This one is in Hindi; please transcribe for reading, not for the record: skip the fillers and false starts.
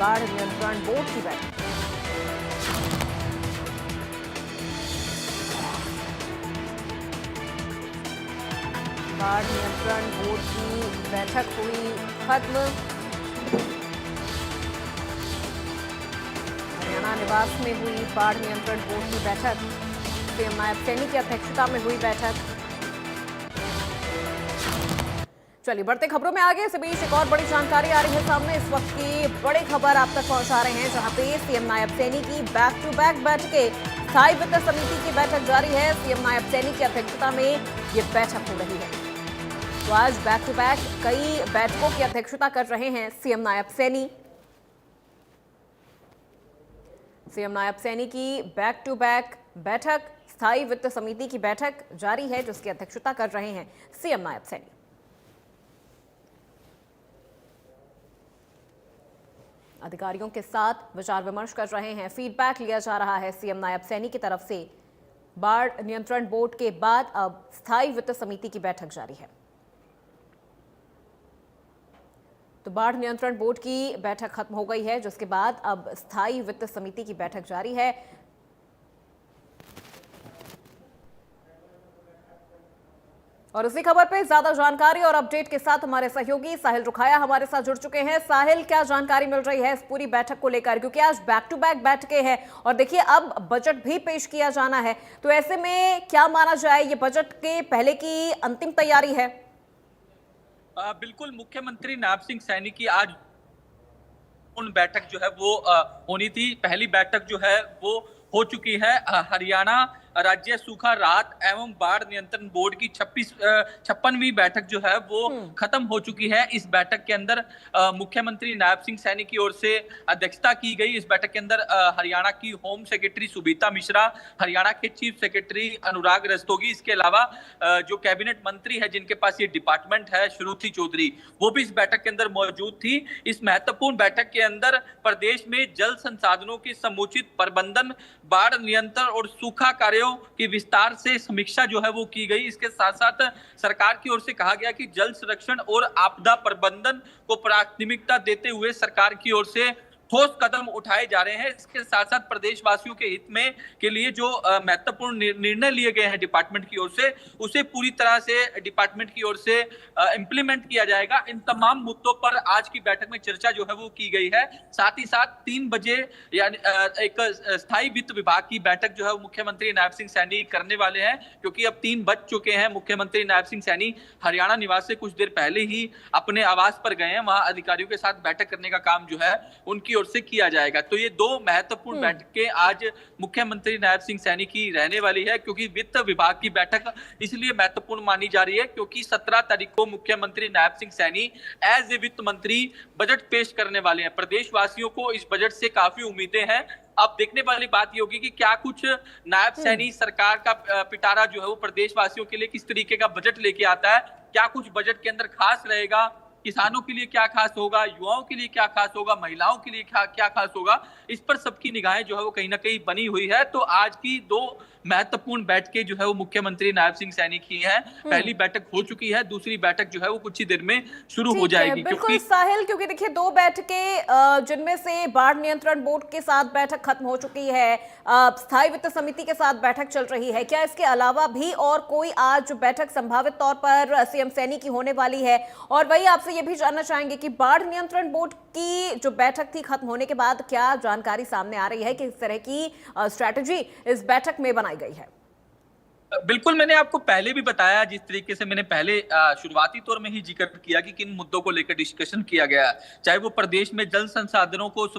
बाढ़ नियंत्रण बोर्ड की बैठक। बाढ़ नियंत्रण बोर्ड की बैठक हुई खत्म। हरियाणा निवास में हुई बाढ़ नियंत्रण बोर्ड की बैठक। सीएम नायब सैनी की अध्यक्षता में हुई बैठक। चलिए बढ़ते खबरों में आगे। इस बीच एक और बड़ी जानकारी आ रही है सामने। इस वक्त की बड़ी खबर आप तक पहुंचा रहे हैं, जहां पे सीएम नायब सैनी की बैक टू बैक बैठकें। स्थायी वित्त समिति की बैठक जारी है। सीएम नायब सैनी की अध्यक्षता में ये बैठक हो रही है। तो आज बैक टू बैक कई बैठकों की अध्यक्षता कर रहे हैं सीएम नायब सैनी। सीएम नायब सैनी की बैक टू बैक बैठक, स्थायी वित्त समिति की बैठक जारी है, जिसकी अध्यक्षता कर रहे हैं सीएम नायब सैनी। अधिकारियों के साथ विचार विमर्श कर रहे हैं, फीडबैक लिया जा रहा है सीएम नायब सैनी की तरफ से। बाढ़ नियंत्रण बोर्ड के बाद अब स्थायी वित्त समिति की बैठक जारी है। तो बाढ़ नियंत्रण बोर्ड की बैठक खत्म हो गई है, जिसके बाद अब स्थायी वित्त समिति की बैठक जारी है। और इसी खबर पे ज्यादा जानकारी और अपडेट के साथ हमारे सहयोगी साहिल रुखाया हमारे साथ जुड़ चुके हैं। साहिल, क्या जानकारी मिल रही है इस पूरी बैठक को लेकर, क्योंकि आज बैक टू बैक बैठकें हैं और देखिए अब बजट भी पेश किया जाना है, तो ऐसे में क्या माना जाए, ये बजट के पहले की अंतिम तैयारी है? बिल्कुल, मुख्यमंत्री नायब सिंह सैनी की आज बैठक जो है वो होनी थी। पहली बैठक जो है वो हो चुकी है। हरियाणा राज्य सूखा राहत एवं बाढ़ नियंत्रण बोर्ड की 56वीं बैठक जो है वो खत्म हो चुकी है। इस बैठक के अंदर मुख्यमंत्री नायब सिंह सैनी की ओर से अध्यक्षता की गई। इस बैठक के अंदर हरियाणा की होम सेक्रेटरी सुबीता मिश्रा, हरियाणा के चीफ सेक्रेटरी अनुराग रस्तोगी, इसके अलावा जो कैबिनेट मंत्री है जिनके पास ये डिपार्टमेंट है, श्रुति चौधरी, वो भी इस बैठक के अंदर मौजूद थी। इस महत्वपूर्ण बैठक के अंदर प्रदेश में जल संसाधनों की समुचित प्रबंधन, बाढ़ नियंत्रण और सूखा कार्यों की विस्तार से समीक्षा जो है वो की गई। इसके साथ साथ सरकार की ओर से कहा गया कि जल संरक्षण और आपदा प्रबंधन को प्राथमिकता देते हुए सरकार की ओर से ठोस कदम उठाए जा रहे हैं। इसके साथ साथ प्रदेशवासियों के हित में के लिए जो महत्वपूर्ण निर्णय लिए गए हैं डिपार्टमेंट की ओर से, उसे पूरी तरह से डिपार्टमेंट की ओर से इंप्लीमेंट किया जाएगा। इन तमाम मुद्दों पर आज की बैठक में चर्चा जो है वो की गई है। साथ ही साथ 3 बजे यानी एक स्थायी वित्त विभाग की बैठक जो है वो मुख्यमंत्री नायब सिंह सैनी करने वाले हैं, क्योंकि अब 3 बज चुके हैं। मुख्यमंत्री नायब सिंह सैनी हरियाणा निवास से कुछ देर पहले ही अपने आवास पर गए हैं। वहां अधिकारियों के साथ बैठक करने का काम जो है उनकी ओर से किया जाएगा। तो ये 2 महत्वपूर्ण बैठकें आज मुख्यमंत्री नायब सिंह सैनी की रहने वाली है, क्योंकि वित्त विभाग की बैठक इसलिए महत्वपूर्ण मानी जा रही है क्योंकि 17 तारीख को मुख्यमंत्री नायब सिंह सैनी एज ए वित्त मंत्री बजट पेश करने वाले हैं। प्रदेशवासियों को इस बजट से काफी उम्मीदें हैं। अब देखने वाली बात ये होगी कि क्या कुछ नायब सैनी सरकार का पिटारा जो है वो प्रदेशवासियों के लिए किस तरीके का बजट लेके आता है, क्या कुछ बजट के अंदर खास रहेगा, किसानों के लिए क्या खास होगा, युवाओं के लिए क्या खास होगा, महिलाओं के लिए क्या खास होगा, इस पर सबकी निगाहें जो है वो कहीं ना कहीं बनी हुई है। तो आज की 2 महत्वपूर्ण बैठकें जो है वो मुख्यमंत्री नायब सिंह सैनी की है। पहली बैठक हो चुकी है, दूसरी बैठक जो है वो कुछ ही देर में शुरू हो जाएगी। बिल्कुल साहिल, क्योंकि देखिए 2 बैठकें जिनमें से बाढ़ नियंत्रण बोर्ड के साथ बैठक खत्म हो चुकी है, स्थायी वित्त समिति के साथ बैठक चल रही है, क्या इसके अलावा भी और कोई आज बैठक संभावित तौर पर सीएम सैनी की होने वाली है? और वही आपसे ये भी जानना चाहेंगे कि बाढ़ नियंत्रण बोर्ड की जो बैठक थी खत्म होने के बाद क्या जानकारी सामने आ रही है कि इस तरह की स्ट्रैटेजी इस बैठक में बनाई गई है? बिल्कुल, मैंने आपको पहले भी बताया, जिस तरीके से मैंने पहले शुरुआती तौर में ही जिक्र किया कि किन मुद्दों को लेकर डिस्कशन किया गया, चाहे वो प्रदेश में जल संसाधनों को